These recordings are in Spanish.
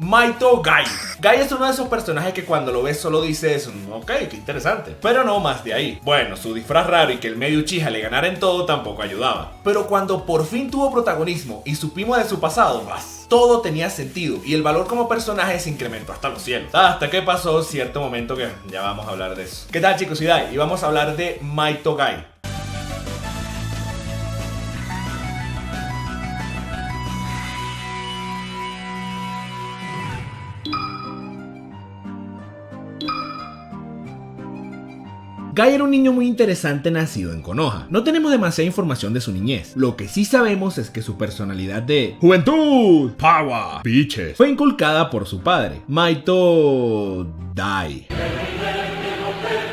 Maito Gai. Gai es uno de esos personajes que cuando lo ves solo dices, ok, qué interesante, pero no más de ahí. Bueno, su disfraz raro y que el medio Uchiha le ganara en todo tampoco ayudaba. Pero cuando por fin tuvo protagonismo y supimos de su pasado, todo tenía sentido y el valor como personaje se incrementó hasta los cielos. Hasta que pasó cierto momento que ya vamos a hablar de eso. ¿Qué tal, chicos? Y vamos a hablar de Maito Gai. Gai era un niño muy interesante nacido en Konoha. No tenemos demasiada información de su niñez. Lo que sí sabemos es que su personalidad de juventud, power, bitches, fue inculcada por su padre, Maito Dai.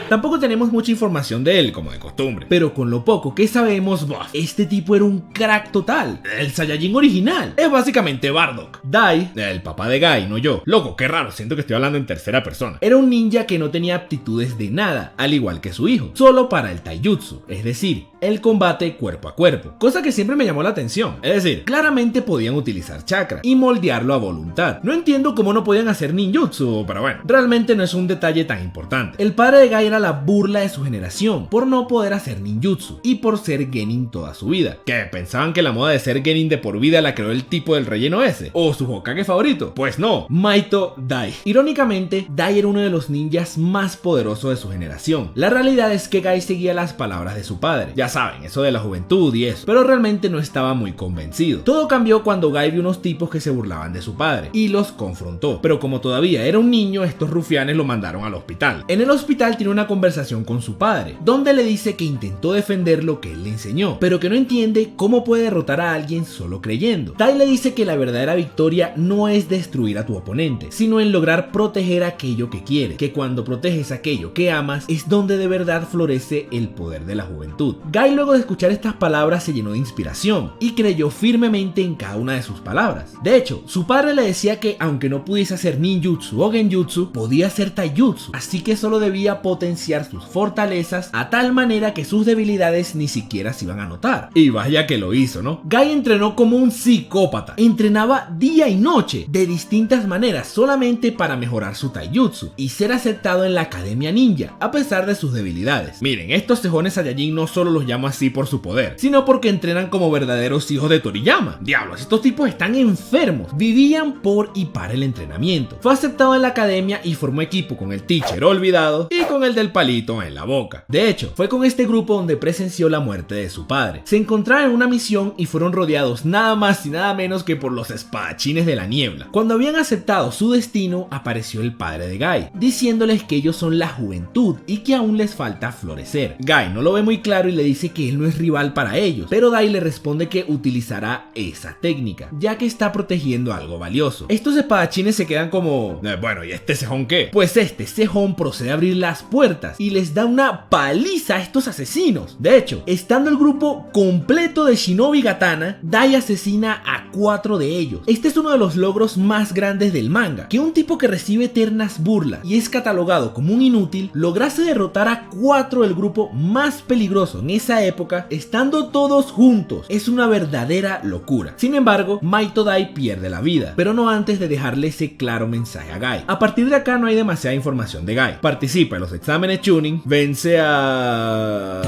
Tampoco tenemos mucha información de él, como de costumbre, pero con lo poco que sabemos, este tipo era un crack total, el Saiyajin original, es básicamente Bardock. Dai, el papá de Gai, no yo. Loco, qué raro, siento que estoy hablando en tercera persona. Era un ninja que no tenía aptitudes de nada, al igual que su hijo, solo para el taijutsu, es decir, el combate cuerpo a cuerpo, cosa que siempre me llamó la atención. Es decir, claramente podían utilizar chakra y moldearlo a voluntad. No entiendo cómo no podían hacer ninjutsu, pero bueno, realmente no es un detalle tan importante. El padre de Gai era la burla de su generación por no poder hacer ninjutsu y por ser genin toda su vida. ¿Qué? ¿Pensaban que la moda de ser genin de por vida la creó el tipo del relleno ese? ¿O su Hokage favorito? Pues no, Maito Dai. Irónicamente, Dai era uno de los ninjas más poderosos de su generación. La realidad es que Gai seguía las palabras de su padre. Ya saben, eso de la juventud y eso, pero realmente no estaba muy convencido. Todo cambió cuando Gai vio unos tipos que se burlaban de su padre y los confrontó, pero como todavía era un niño, estos rufianes lo mandaron al hospital. En el hospital tiene una conversación con su padre, donde le dice que intentó defender lo que él le enseñó, pero que no entiende cómo puede derrotar a alguien solo creyendo. Dai le dice que la verdadera victoria no es destruir a tu oponente, sino en lograr proteger aquello que quieres, que cuando proteges aquello que amas es donde de verdad florece el poder de la juventud. Gai, luego de escuchar estas palabras, se llenó de inspiración y creyó firmemente en cada una de sus palabras. De hecho, su padre le decía que aunque no pudiese hacer ninjutsu o genjutsu, podía hacer taijutsu, así que solo debía potenciar sus fortalezas a tal manera que sus debilidades ni siquiera se iban a notar. Y vaya que lo hizo, ¿no? Gai entrenó como un psicópata, entrenaba día y noche de distintas maneras solamente para mejorar su taijutsu y ser aceptado en la academia ninja a pesar de sus debilidades. Miren, estos tejones Saiyajin no solo los llamo así por su poder, sino porque entrenan como verdaderos hijos de Toriyama. Diablos, estos tipos están enfermos, vivían por y para el entrenamiento. Fue aceptado en la academia y formó equipo con el teacher olvidado y con el del palito en la boca. De hecho, fue con este grupo donde presenció la muerte de su padre. Se encontraron en una misión y fueron rodeados nada más y nada menos que por los espadachines de la niebla. Cuando habían aceptado su destino, apareció el padre de Gai, diciéndoles que ellos son la juventud y que aún les falta florecer. Gai no lo ve muy claro y le dice que él no es rival para ellos, pero Dai le responde que utilizará esa técnica, ya que está protegiendo algo valioso. Estos espadachines se quedan como, bueno, ¿y este cejón qué? Pues este cejón procede a abrir las puertas y les da una paliza a estos asesinos. De hecho, estando el grupo completo de Shinobi Gatana, Dai asesina a 4 de ellos. Este es uno de los logros más grandes del manga, que un tipo que recibe eternas burlas y es catalogado como un inútil, lograse derrotar a 4 del grupo más peligroso en esa época, estando todos juntos. Es una verdadera locura. Sin embargo, Maito Dai pierde la vida, pero no antes de dejarle ese claro mensaje a Gai. A partir de acá no hay demasiada información de Gai. Participa en los exámenes Chunin, vence a...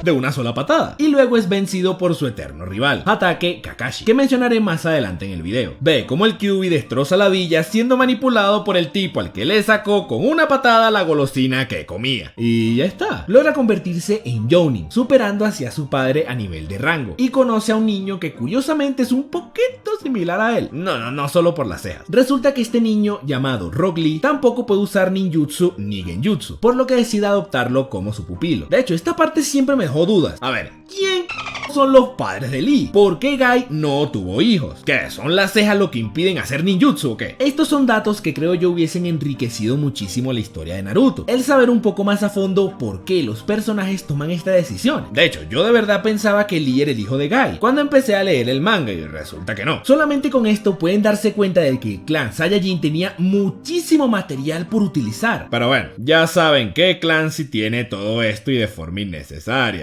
de una sola patada, y luego es vencido por su eterno rival, Hatake Kakashi, que mencionaré más adelante en el video. Ve como el Kyuubi destroza la villa siendo manipulado por el tipo al que le sacó con una patada la golosina que comía. Y ya está. Logra convertirse en Jounin, superando hacia su padre a nivel de rango, y conoce a un niño que curiosamente es un poquito similar a él. No solo por las cejas. Resulta que este niño, llamado Rock Lee, tampoco puede usar ninjutsu ni genjutsu, por lo que decide adoptarlo como su pupilo. De hecho, esta parte siempre me dejó dudas. A ver, ¿quién son los padres de Lee? ¿Por qué Gai no tuvo hijos? ¿Qué? ¿Son las cejas lo que impiden hacer ninjutsu o qué? Estos son datos que creo yo hubiesen enriquecido muchísimo la historia de Naruto. El saber un poco más a fondo por qué los personajes toman esta decisión. De hecho, yo de verdad pensaba que Lee era el hijo de Gai cuando empecé a leer el manga y resulta que no. Solamente con esto pueden darse cuenta de que el clan Saiyajin tenía muchísimo material por utilizar. Pero bueno, ya saben que Clancy tiene todo esto y de forma innecesaria.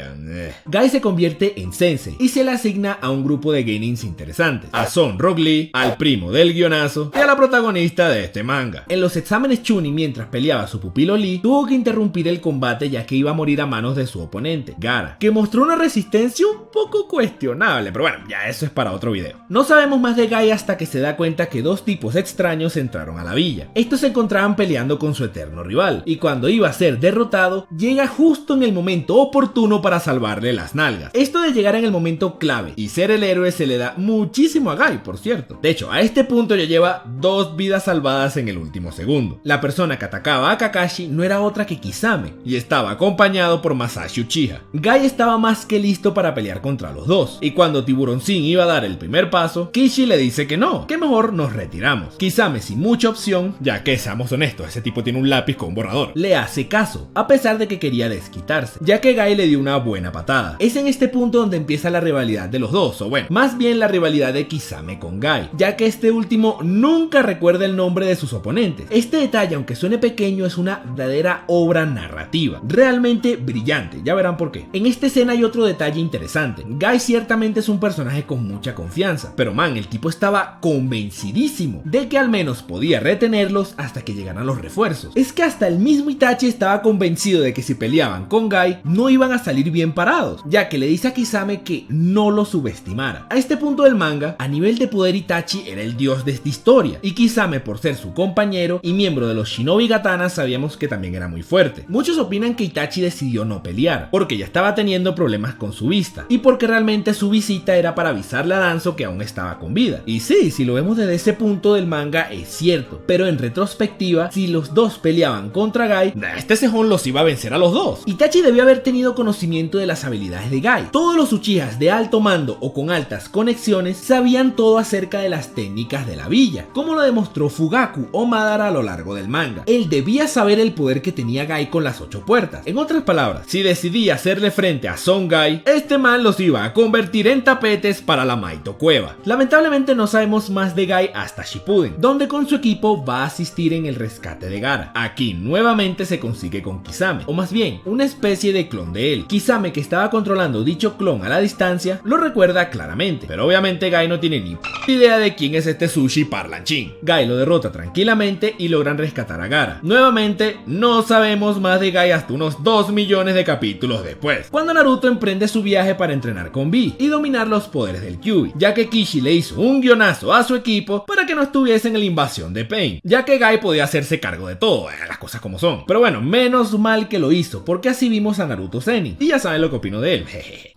Gai se convierte en Sensei y se le asigna a un grupo de genins interesantes, a Son Rock Lee, al primo del guionazo y a la protagonista de este manga. En los exámenes Chunin, mientras peleaba su pupilo Lee, tuvo que interrumpir el combate ya que iba a morir a manos de su oponente, Gaara, que mostró una resistencia un poco cuestionable, pero bueno, ya eso es para otro video. No sabemos más de Guy hasta que se da cuenta que dos tipos extraños entraron a la villa. Estos se encontraban peleando con su eterno rival, y cuando iba a ser derrotado, llega justo en el momento oportuno para salvarle las nalgas. Esto de llegar en el momento clave y ser el héroe se le da muchísimo a Guy, por cierto. De hecho, a este punto ya lleva 2 vidas salvadas en el último segundo. La persona que atacaba a Kakashi no era otra que Kisame, y estaba acompañado por Masashi Uchiha. Guy estaba más que listo para pelear contra los dos, y cuando Tiburoncín iba a dar el primer paso, Kishi le dice que no, que mejor nos retiramos. Kisame, sin mucha opción, ya que seamos honestos, ese tipo tiene un lápiz con un borrador, le hace caso, a pesar de que quería desquitarse, ya que Guy le dio una buena patada. Es en este punto donde empieza la rivalidad de los dos, o bueno, más bien la rivalidad de Kisame con Guy, ya que este último nunca recuerda el nombre de sus oponentes. Este detalle, aunque suene pequeño, es una verdadera obra narrativa, realmente brillante, ya verán por qué. En esta escena hay otro detalle interesante. Guy ciertamente es un personaje con mucha confianza, pero man, el tipo estaba convencidísimo de que al menos podía retenerlos hasta que llegaran los refuerzos. Es que hasta el mismo Itachi estaba convencido de que si peleaban con Guy no iban a salir bien parados, ya que le dice a Kisame que no lo subestimara. A este punto del manga, a nivel de poder, Itachi era el dios de esta historia, y Kisame, por ser su compañero y miembro de los Shinobi Gatana, sabíamos que también era muy fuerte. Muchos opinan que Itachi decidió no pelear, porque ya estaba teniendo problemas con su vista, y porque realmente su visita era para avisarle a Danzo que aún estaba con vida. Y sí, si lo vemos desde ese punto del manga es cierto, pero en retrospectiva, si los dos peleaban contra Guy, este cejón los iba a vencer a los dos. Itachi debió haber tenido conocimiento de las habilidades de Guy. Todos los Uchihas de alto mando o con altas conexiones sabían todo acerca de las técnicas de la villa, como lo demostró Fugaku o Madara a lo largo del manga. Él debía saber el poder que tenía Guy con las 8 puertas. En otras palabras, si decidía hacerle frente a Son Guy, este man los iba a convertir en tapetes para la Maito Cueva. Lamentablemente no sabemos más de Guy hasta Shippuden, donde con su equipo va a asistir en el rescate de Gaara. Aquí nuevamente se consigue con Kisame, o más bien, una especie de clon de él. Kisame, que estaba controlando dicho clon a la distancia, lo recuerda claramente, pero obviamente Guy no tiene ni idea de quién es este sushi parlanchín. Guy lo derrota tranquilamente y logran rescatar a Gaara. Nuevamente, no sabemos más de Guy hasta unos 2 millones de capítulos después, cuando Naruto emprende su viaje para entrenar con Bee y dominar los poderes del Kyuubi, ya que Kishi le hizo un guionazo a su equipo para que no estuviesen en la invasión de Pain, ya que Guy podía hacerse cargo de todo, las cosas como son. Pero bueno, menos mal que lo hizo, porque así vimos a Naruto Zenin, y ya saben lo que opino de él.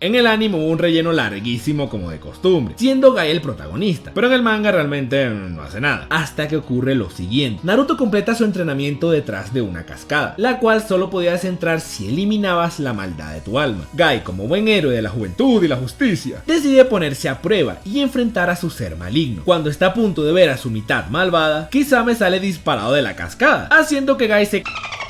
En el anime hubo un relleno larguísimo como de costumbre, siendo Guy el protagonista, pero en el manga realmente no hace nada, hasta que ocurre lo siguiente. Naruto completa su entrenamiento detrás de una cascada, la cual solo podías entrar si eliminabas la maldad de tu alma. Guy, como buen héroe de la juventud y la justicia, decide ponerse a prueba y enfrentar a su ser maligno. Cuando está a punto de ver a su mitad malvada, Kisame sale disparado de la cascada, haciendo que Guy se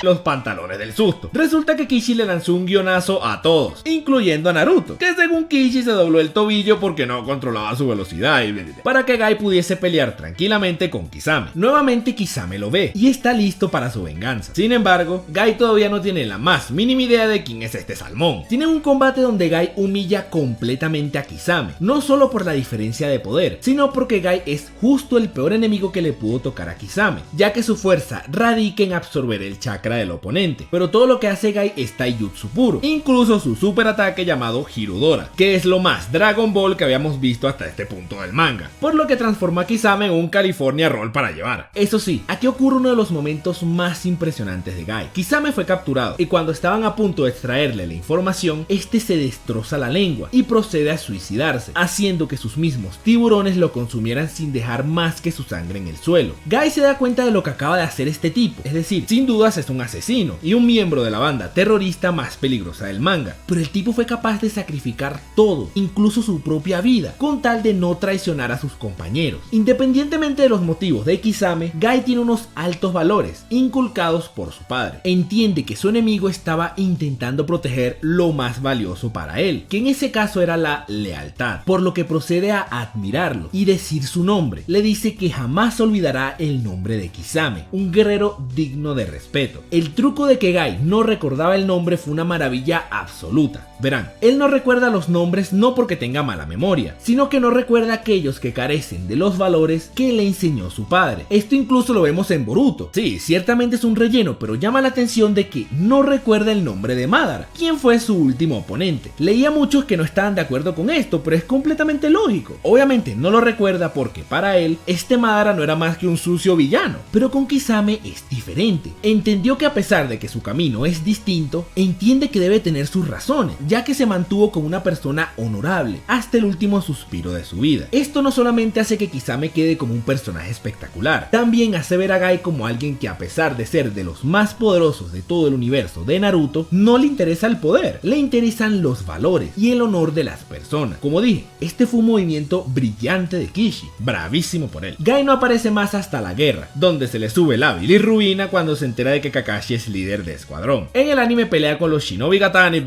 los pantalones del susto. Resulta que Kishi le lanzó un guionazo a todos, incluyendo a Naruto, que según Kishi se dobló el tobillo porque no controlaba su velocidad para que Guy pudiese pelear tranquilamente con Kisame. Nuevamente Kisame lo ve y está listo para su venganza. Sin embargo, Guy todavía no tiene la más mínima idea de quién es este salmón. Tienen un combate donde Guy humilla completamente a Kisame, no solo por la diferencia de poder, sino porque Guy es justo el peor enemigo que le pudo tocar a Kisame, ya que su fuerza radica en absorber el chakra del oponente. Pero todo lo que hace Guy es taijutsu puro, incluso su super ataque llamado Hirudora, que es lo más Dragon Ball que habíamos visto hasta este punto del manga, por lo que transforma a Kisame en un California Roll para llevar. Eso sí, aquí ocurre uno de los momentos más impresionantes de Guy. Kisame fue capturado y cuando estaban a punto de extraerle la información, este se destroza la lengua y procede a suicidarse, haciendo que sus mismos tiburones lo consumieran sin dejar más que su sangre en el suelo. Guy se da cuenta de lo que acaba de hacer este tipo, es decir, sin dudas es un asesino y un miembro de la banda terrorista más peligrosa del manga, pero el tipo fue capaz de sacrificar todo, incluso su propia vida, con tal de no traicionar a sus compañeros. Independientemente de los motivos de Kisame, Guy tiene unos altos valores inculcados por su padre. Entiende que su enemigo estaba intentando proteger lo más valioso para él, que en ese caso era la lealtad, por lo que procede a admirarlo y decir su nombre. Le dice que jamás olvidará el nombre de Kisame, un guerrero digno de respeto. El truco de que Guy no recordaba el nombre fue una maravilla absoluta. Verán, él no recuerda los nombres no porque tenga mala memoria, sino que no recuerda aquellos que carecen de los valores que le enseñó su padre. Esto incluso lo vemos en Boruto. Sí, ciertamente es un relleno, pero llama la atención de que no recuerda el nombre de Madara, quien fue su último oponente. Leía muchos que no estaban de acuerdo con esto, pero es completamente lógico. Obviamente no lo recuerda porque para él, este Madara no era más que un sucio villano, pero con Kisame es diferente. Entendió que a pesar de que su camino es distinto, entiende que debe tener sus razones, ya que se mantuvo como una persona honorable hasta el último suspiro de su vida. Esto no solamente hace que Kisame quede como un personaje espectacular, también hace ver a Guy como alguien que, a pesar de ser de los más poderosos de todo el universo de Naruto, no le interesa el poder, le interesan los valores y el honor de las personas. Como dije, este fue un movimiento brillante de Kishi, bravísimo por él. Guy no aparece más hasta la guerra, donde se le sube la bilirrubina cuando se entera de que Kakashi es líder de escuadrón. En el anime pelea con los Shinobi Gatane,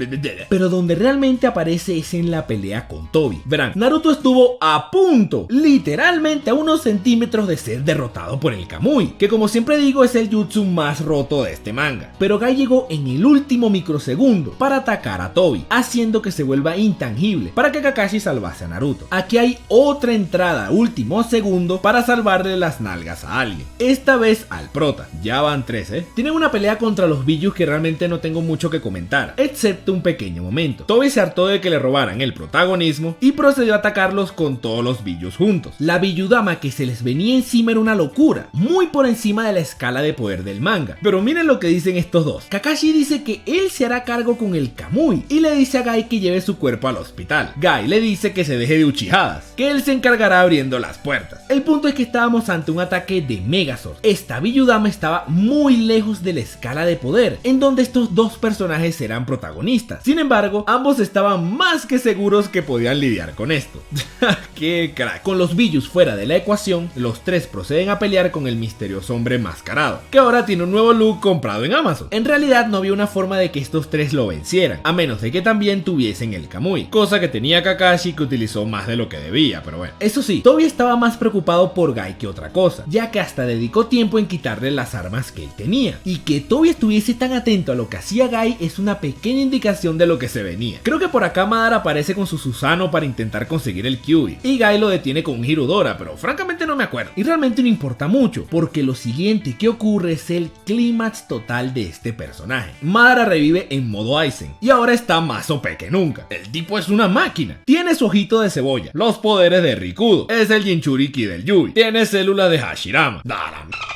pero donde realmente aparece es en la pelea con Tobi. Verán, Naruto estuvo a punto, literalmente a unos centímetros de ser derrotado por el Kamui, que como siempre digo es el jutsu más roto de este manga. Pero Guy llegó en el último microsegundo para atacar a Tobi, haciendo que se vuelva intangible para que Kakashi salvase a Naruto. Aquí hay otra entrada último segundo para salvarle las nalgas a alguien, esta vez al prota. Ya van 3, Tienen una pelea contra los Billus que realmente no tengo mucho que comentar, excepto un pequeño momento. Tobi se hartó de que le robaran el protagonismo y procedió a atacarlos con todos los Billus juntos. La Billudama que se les venía encima era una locura, muy por encima de la escala de poder del manga. Pero miren lo que dicen estos dos. Kakashi dice que él se hará cargo con el Kamui y le dice a Guy que lleve su cuerpo al hospital. Guy le dice que se deje de uchihadas, que él se encargará abriendo las puertas. El punto es que estábamos ante un ataque de Megazord. Esta Billudama estaba muy lejos de la escala de poder en donde estos dos personajes eran protagonistas. Sin embargo, ambos estaban más que seguros que podían lidiar con esto. ¡Qué crack! Con los Billus fuera de la ecuación, los tres proceden a pelear con el misterioso hombre mascarado, que ahora tiene un nuevo look comprado en Amazon. En realidad no había una forma de que estos tres lo vencieran, a menos de que también tuviesen el Kamui, cosa que tenía Kakashi, que utilizó más de lo que debía, pero bueno. Eso sí, Tobi estaba más preocupado por Guy que otra cosa, ya que hasta dedicó tiempo en quitarle las armas que él tenía. Y que Tobi estuviese tan atento a lo que hacía Guy es una pequeña indicación de lo que se venía. Creo que por acá Madara aparece con su Susanoo para intentar conseguir el Kyuubi, y Guy lo detiene con un Hirudora, pero francamente no me acuerdo. Y realmente no importa mucho, porque lo siguiente que ocurre es el clímax total de este personaje. Madara revive en modo Aizen, y ahora está más OP que nunca. El tipo es una máquina. Tiene su ojito de cebolla, los poderes de Rikudo, es el Jinchuriki del Yui, tiene células de Hashirama.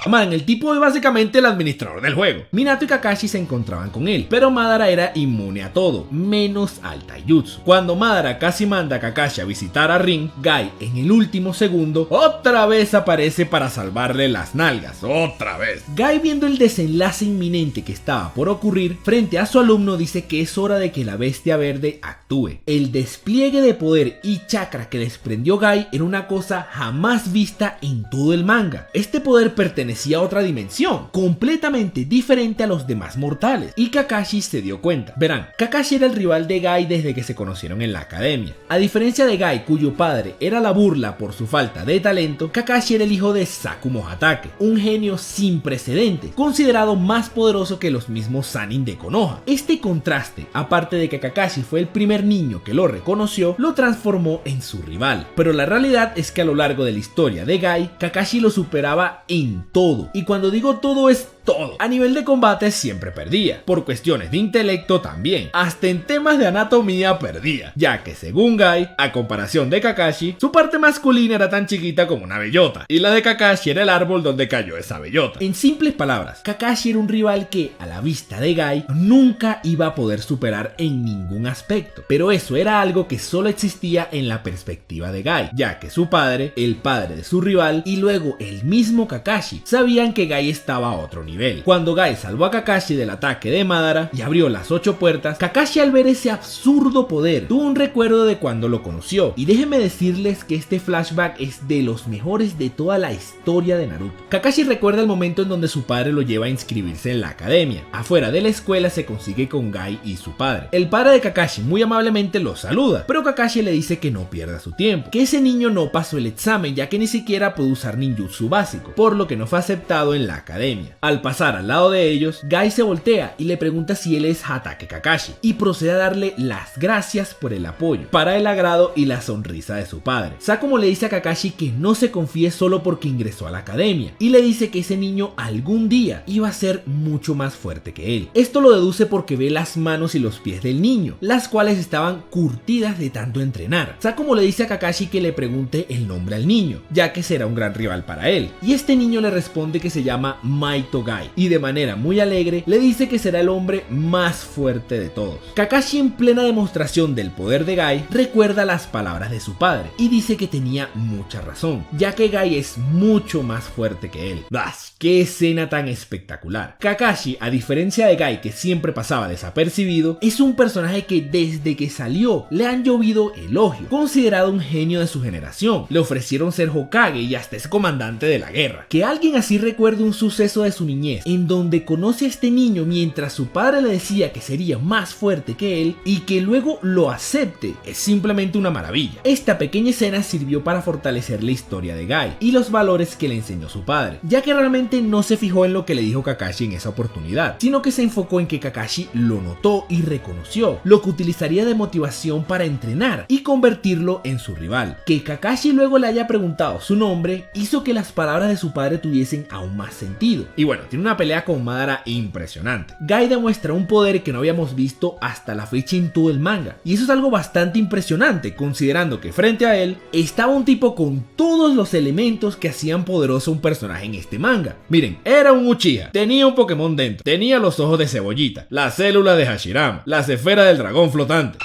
Man, el tipo es básicamente el administrador del juego. Minato y Kakashi se encontraban con él, pero Madara era inmune a todo, menos al taijutsu. Cuando Madara casi manda a Kakashi a visitar a Rin, Guy en el último segundo otra vez aparece para salvarle las nalgas, otra vez. Guy, viendo el desenlace inminente que estaba por ocurrir, frente a su alumno dice que es hora de que la bestia verde actúe. El despliegue de poder y chakra que desprendió Guy era una cosa jamás vista en todo el manga. Este poder pertenecía a otra dimensión, completamente diferente a los demás mortales, y Kakashi se dio cuenta. Verán, Kakashi era el rival de Guy desde que se conocieron en la academia. A diferencia de Guy, cuyo padre era la burla por su falta de talento, Kakashi era el hijo de Sakumo Hatake, un genio sin precedentes, considerado más poderoso que los mismos Sannin de Konoha. Este contraste, aparte de que Kakashi fue el primer niño que lo reconoció, lo transformó en su rival. Pero la realidad es que a lo largo de la historia de Guy, Kakashi lo superaba en todo. Y cuando digo todo es todo. A nivel de combate siempre perdía, por cuestiones de intelecto también, hasta en temas de anatomía perdía, ya que según Guy, a comparación de Kakashi, su parte masculina era tan chiquita como una bellota, y la de Kakashi era el árbol donde cayó esa bellota. En simples palabras, Kakashi era un rival que, a la vista de Guy, nunca iba a poder superar en ningún aspecto, pero eso era algo que solo existía en la perspectiva de Guy, ya que su padre, el padre de su rival, y luego el mismo Kakashi, sabían que Guy estaba a otro nivel. Cuando Guy salvó a Kakashi del ataque de Madara y abrió las 8 puertas, Kakashi, al ver ese absurdo poder, tuvo un recuerdo de cuando lo conoció, y déjenme decirles que este flashback es de los mejores de toda la historia de Naruto. Kakashi recuerda el momento en donde su padre lo lleva a inscribirse en la academia. Afuera de la escuela se consigue con Guy y su padre. El padre de Kakashi muy amablemente lo saluda, pero Kakashi le dice que no pierda su tiempo, que ese niño no pasó el examen ya que ni siquiera puede usar ninjutsu básico, por lo que no fue aceptado en la academia. Al Al pasar al lado de ellos, Gai se voltea y le pregunta si él es Hatake Kakashi y procede a darle las gracias por el apoyo, para el agrado y la sonrisa de su padre. Sakumo le dice a Kakashi que no se confíe solo porque ingresó a la academia y le dice que ese niño algún día iba a ser mucho más fuerte que él. Esto lo deduce porque ve las manos y los pies del niño, las cuales estaban curtidas de tanto entrenar. Sakumo le dice a Kakashi que le pregunte el nombre al niño, ya que será un gran rival para él, y este niño le responde que se llama Maito Gai y de manera muy alegre le dice que será el hombre más fuerte de todos. Kakashi, en plena demostración del poder de Gai, recuerda las palabras de su padre y dice que tenía mucha razón, ya que Gai es mucho más fuerte que él. ¡Vas! ¡Qué escena tan espectacular! Kakashi, a diferencia de Gai, que siempre pasaba desapercibido, es un personaje que desde que salió le han llovido elogios, considerado un genio de su generación. Le ofrecieron ser Hokage y hasta es comandante de la guerra. Que alguien así recuerde un suceso de su niñez en donde conoce a este niño mientras su padre le decía que sería más fuerte que él y que luego lo acepte es simplemente una maravilla. Esta pequeña escena sirvió para fortalecer la historia de Gai y los valores que le enseñó su padre, ya que realmente no se fijó en lo que le dijo Kakashi en esa oportunidad, sino que se enfocó en que Kakashi lo notó y reconoció, lo que utilizaría de motivación para entrenar y convertirlo en su rival. Que Kakashi luego le haya preguntado su nombre hizo que las palabras de su padre tuviesen aún más sentido. Y bueno, tiene una pelea con Madara impresionante. Gai demuestra un poder que no habíamos visto hasta la fecha en todo el manga, y eso es algo bastante impresionante considerando que frente a él estaba un tipo con todos los elementos que hacían poderoso a un personaje en este manga. Miren, era un Uchiha, tenía un Pokémon dentro, tenía los ojos de cebollita, la célula de Hashirama, las esferas del dragón flotante.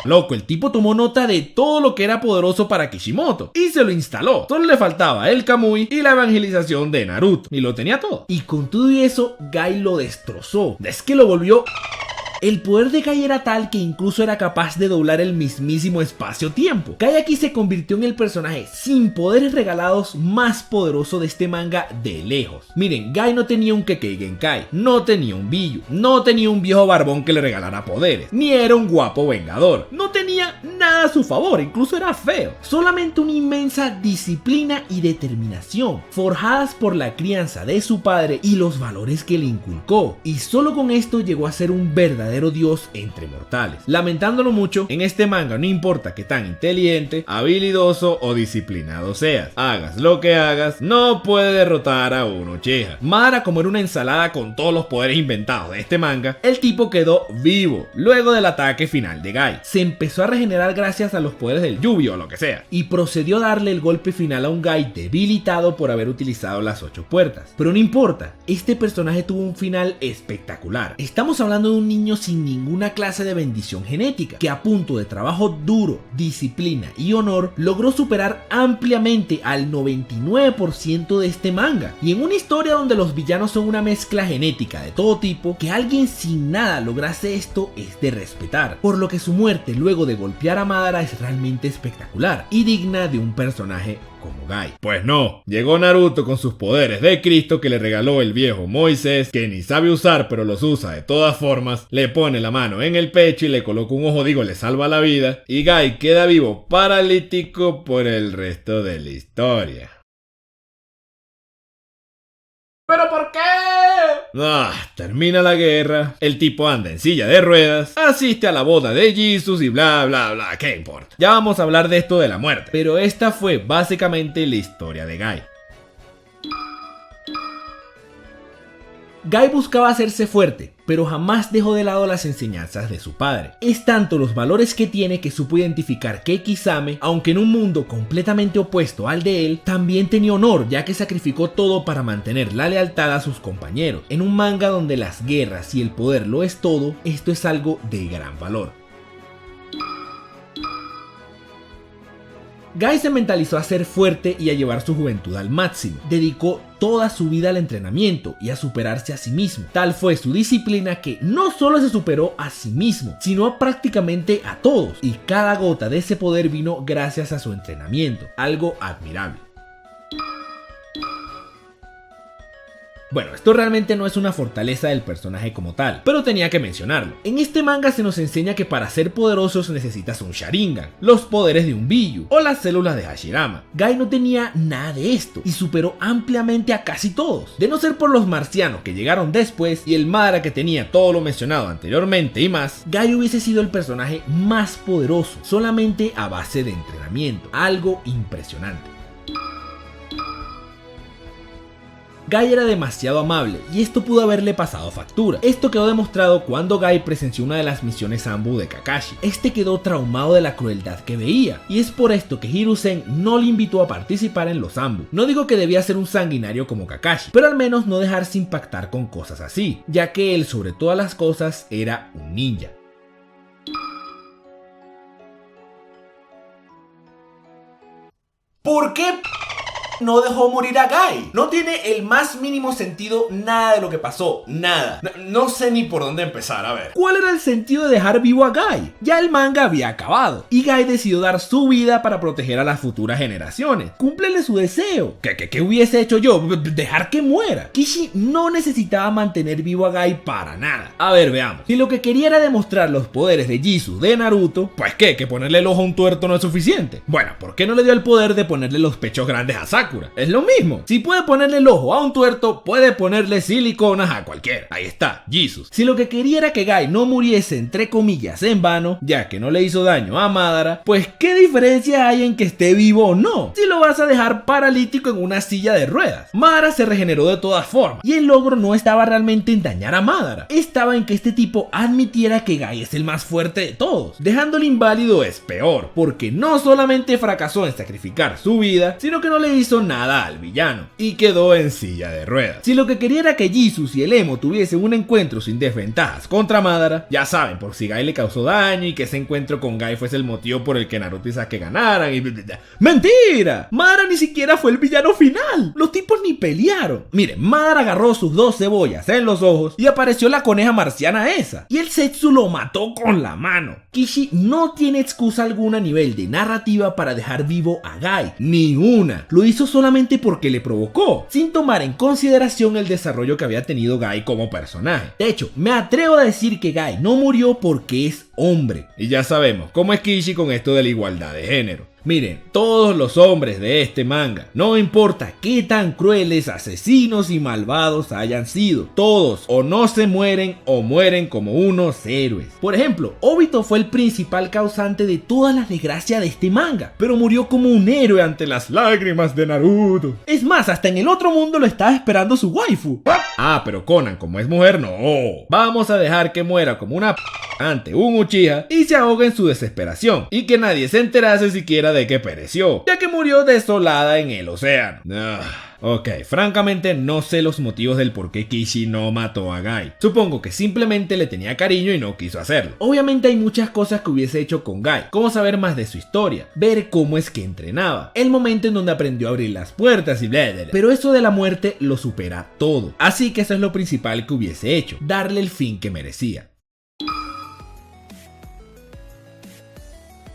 Loco, el tipo tomó nota de todo lo que era poderoso para Kishimoto y se lo instaló. Solo le faltaba el Kamui y la evangelización de Naruto y lo tenía todo. Y con todo y eso, Gai lo destrozó. Es que lo volvió... El poder de Gai era tal que incluso era capaz de doblar el mismísimo espacio-tiempo. Gai aquí se convirtió en el personaje sin poderes regalados más poderoso de este manga de lejos. Miren, Gai no tenía un Kekkei Genkai, no tenía un Biju, no tenía un viejo barbón que le regalara poderes, ni era un guapo vengador. No tenía nada a su favor, incluso era feo. Solamente una inmensa disciplina y determinación, forjadas por la crianza de su padre y los valores que le inculcó. Y solo con esto llegó a ser un verdadero dios entre mortales. Lamentándolo mucho, en este manga no importa que tan inteligente, habilidoso o disciplinado seas, hagas lo que hagas, no puede derrotar a un Uchiha. Madara, como era una ensalada con todos los poderes inventados de este manga, el tipo quedó vivo luego del ataque final de Gai. Se empezó a regenerar gracias a los poderes del lluvio o lo que sea, y procedió a darle el golpe final a un Gai debilitado por haber utilizado las 8 puertas. Pero no importa, este personaje tuvo un final espectacular. Estamos hablando de un niño sin ninguna clase de bendición genética, que a punto de trabajo duro, disciplina y honor, logró superar ampliamente al 99% de este manga. Y en una historia donde los villanos son una mezcla genética de todo tipo, que alguien sin nada lograse esto es de respetar, por lo que su muerte luego de golpear a Madara es realmente espectacular y digna de un personaje como Gai. Pues no, llegó Naruto con sus poderes de Cristo que le regaló el viejo Moisés, que ni sabe usar pero los usa de todas formas, le pone la mano en el pecho y le coloca un ojo, le salva la vida, y Gai queda vivo paralítico por el resto de la historia. ¿Pero por qué? Termina la guerra, el tipo anda en silla de ruedas, asiste a la boda de Jesus y bla bla bla, ¿qué importa? Ya vamos a hablar de esto de la muerte, pero esta fue básicamente la historia de Gai. Gai buscaba hacerse fuerte, pero jamás dejó de lado las enseñanzas de su padre. Es tanto los valores que tiene que supo identificar que Kisame, aunque en un mundo completamente opuesto al de él, también tenía honor, ya que sacrificó todo para mantener la lealtad a sus compañeros. En un manga donde las guerras y el poder lo es todo, esto es algo de gran valor. Gai se mentalizó a ser fuerte y a llevar su juventud al máximo. Dedicó toda su vida al entrenamiento y a superarse a sí mismo. Tal fue su disciplina que no solo se superó a sí mismo, sino a prácticamente a todos. Y cada gota de ese poder vino gracias a su entrenamiento. Algo admirable. Bueno, esto realmente no es una fortaleza del personaje como tal, pero tenía que mencionarlo. En este manga se nos enseña que para ser poderosos necesitas un Sharingan, los poderes de un Biyuu o las células de Hashirama. Gai no tenía nada de esto y superó ampliamente a casi todos. De no ser por los marcianos que llegaron después y el Madara que tenía todo lo mencionado anteriormente y más, Gai hubiese sido el personaje más poderoso, solamente a base de entrenamiento. Algo impresionante. Gai era demasiado amable y esto pudo haberle pasado factura. Esto quedó demostrado cuando Gai presenció una de las misiones Zanbu de Kakashi. Este quedó traumado de la crueldad que veía y es por esto que Hiruzen no le invitó a participar en los Zanbu. No digo que debía ser un sanguinario como Kakashi, pero al menos no dejarse impactar con cosas así, ya que él sobre todas las cosas era un ninja. ¿Por qué no dejó morir a Gai? No tiene el más mínimo sentido nada de lo que pasó, nada. No sé ni por dónde empezar, a ver. ¿Cuál era el sentido de dejar vivo a Gai? Ya el manga había acabado y Gai decidió dar su vida para proteger a las futuras generaciones. Cúmplele su deseo. ¿Qué hubiese hecho yo? Dejar que muera. Kishi no necesitaba mantener vivo a Gai para nada. A ver, veamos. Si lo que quería era demostrar los poderes de Jisoo de Naruto, pues ¿qué? ¿Que ponerle el ojo a un tuerto no es suficiente? Bueno, ¿por qué no le dio el poder de ponerle los pechos grandes a Sakura? Es lo mismo. Si puede ponerle el ojo a un tuerto, puede ponerle siliconas a cualquiera. Ahí está, Jesus. Si lo que quería era que Gai no muriese entre comillas en vano, ya que no le hizo daño a Madara, pues ¿qué diferencia hay en que esté vivo o no? Si lo vas a dejar paralítico en una silla de ruedas. Madara se regeneró de todas formas y el logro no estaba realmente en dañar a Madara. Estaba en que este tipo admitiera que Gai es el más fuerte de todos. Dejándolo inválido es peor, porque no solamente fracasó en sacrificar su vida, sino que no le hizo nada al villano y quedó en silla de ruedas. Si lo que quería era que Jesus y el emo tuviesen un encuentro sin desventajas contra Madara, ya saben, por si Gai le causó daño y que ese encuentro con Gai fuese el motivo por el que Naruto y Sasuke ganaran y ¡mentira! Madara ni siquiera fue el villano final. Los tipos ni pelearon. Miren, Madara agarró sus dos cebollas en los ojos y apareció la coneja marciana esa y el Zetsu lo mató con la mano. Kishi no tiene excusa alguna a nivel de narrativa para dejar vivo a Gai, ni una. Lo hizo solamente porque le provocó, sin tomar en consideración el desarrollo que había tenido Gai como personaje. De hecho, me atrevo a decir que Gai no murió porque es hombre. Y ya sabemos cómo es Kishi con esto de la igualdad de género. Miren, todos los hombres de este manga, no importa qué tan crueles, asesinos y malvados hayan sido, todos o no se mueren o mueren como unos héroes. Por ejemplo, Obito fue el principal causante de todas las desgracias de este manga, pero murió como un héroe ante las lágrimas de Naruto. Es más, hasta en el otro mundo lo estaba esperando su waifu. Ah, pero Conan, como es mujer, no. Vamos a dejar que muera como una ante un Uchiha y se ahoga en su desesperación, y que nadie se enterase siquiera de que pereció, ya que murió desolada en el océano. Ok, francamente no sé los motivos del por qué Kishi no mató a Gai. Supongo que simplemente le tenía cariño y no quiso hacerlo. Obviamente hay muchas cosas que hubiese hecho con Gai, como saber más de su historia, ver cómo es que entrenaba, el momento en donde aprendió a abrir las puertas y bla bla bla. Pero eso de la muerte lo supera todo. Así que eso es lo principal que hubiese hecho, darle el fin que merecía.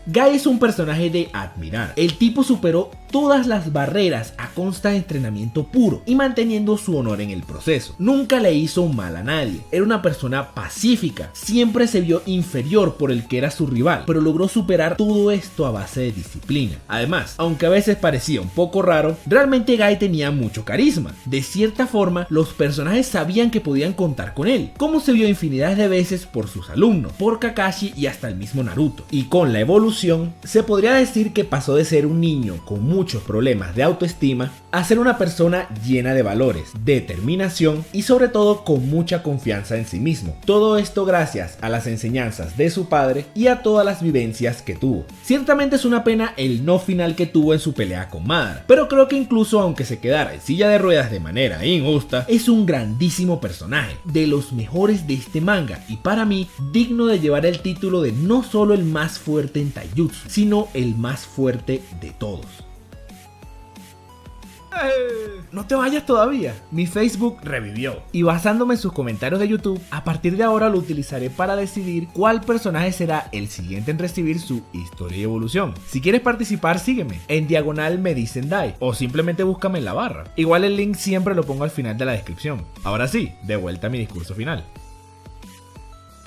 Gai es un personaje de admirar. El tipo superó todas las barreras a consta de entrenamiento puro y manteniendo su honor en el proceso. Nunca le hizo mal a nadie. Era una persona pacífica. Siempre se vio inferior por el que era su rival, pero logró superar todo esto a base de disciplina. Además, aunque a veces parecía un poco raro, realmente Gai tenía mucho carisma. De cierta forma, los personajes sabían que podían contar con él, como se vio infinidad de veces por sus alumnos, por Kakashi y hasta el mismo Naruto. Y con la evolución, se podría decir que pasó de ser un niño con muchos problemas de autoestima a ser una persona llena de valores, determinación y sobre todo con mucha confianza en sí mismo. Todo esto gracias a las enseñanzas de su padre y a todas las vivencias que tuvo. Ciertamente es una pena el no final que tuvo en su pelea con Madara, pero creo que incluso aunque se quedara en silla de ruedas de manera injusta, es un grandísimo personaje, de los mejores de este manga y para mí digno de llevar el título de no solo el más fuerte en taijutsu, sino el más fuerte de todos. No te vayas todavía. Mi Facebook revivió. Y basándome en sus comentarios de YouTube, a partir de ahora lo utilizaré para decidir cuál personaje será el siguiente en recibir su historia y evolución. Si quieres participar, sígueme. En diagonal me dicen Dai. O simplemente búscame en la barra. Igual el link siempre lo pongo al final de la descripción. Ahora sí, de vuelta a mi discurso final.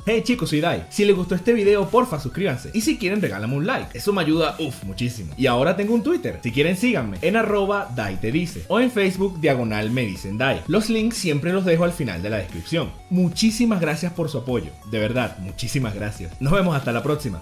Hey chicos, soy Dai. Si les gustó este video, porfa suscríbanse. Y si quieren, regálame un like. Eso me ayuda, muchísimo. Y ahora tengo un Twitter. Si quieren, síganme en @DaiTeDice. O en Facebook, diagonal me dicen Dai. Los links siempre los dejo al final de la descripción. Muchísimas gracias por su apoyo. De verdad, muchísimas gracias. Nos vemos hasta la próxima.